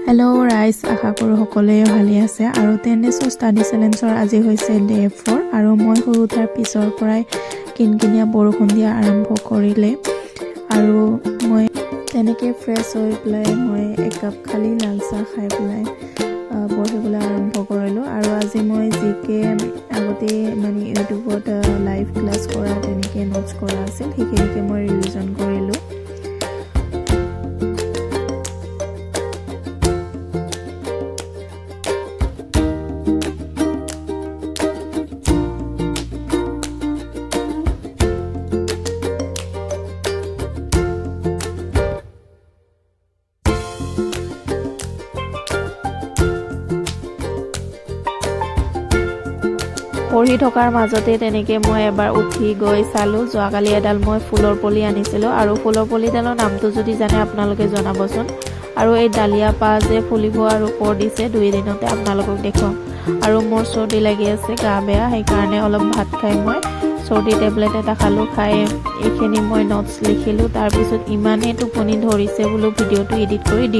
Hello' ৰাইজ, আশা কৰোঁ সকলোৱে ভালে আছে আৰু টেনিছৰ ষ্টাডি চেলেঞ্জৰ আজি হৈছে ডে 4 আৰু মই শুই উঠাৰ পিছৰ পৰাই কিনকিনীয়া বৰষুণ দিয়া আৰম্ভ কৰিলে আৰু মই তেনেকৈ ফ্ৰেছ হৈ পেলাই মই একাপ খালী লাল চাহ খাই পেলাই পঢ়িবলৈ আৰম্ভ কৰিলোঁ আৰু আজি মই জিকে আগতে মানে ইউটিউবত লাইভ ক্লাছ কৰা তেনেকৈ নোটছ কৰা আছিল সেইখিনিকে মই ৰিভিজন কৰিলোঁ। পঢ়ি থকাৰ মাজতে তেনেকৈ মই এবাৰ উঠি গৈ চালোঁ। যোৱাকালি এডাল মই ফুলৰ পুলি আনিছিলোঁ আৰু ফুলৰ পুলিডালৰ নামটো যদি জানে আপোনালোকে জনাবচোন। আৰু এই ডালিয়া পাহ যে ফুলিব আৰু কোৰ দিছে 2 দিনতে আপোনালোকক দেখুৱাম। আৰু মোৰ চৰ্দি লাগি আছে, গা বেয়া, সেইকাৰণে অলপ ভাত খাই মই চৰ্দি টেবলেট এটা খালোঁ। খাই এইখিনি মই নোটছ লিখিলোঁ। তাৰপিছত ইমানেই টোপনি ধৰিছে বোলো ভিডিঅ'টো এডিট কৰি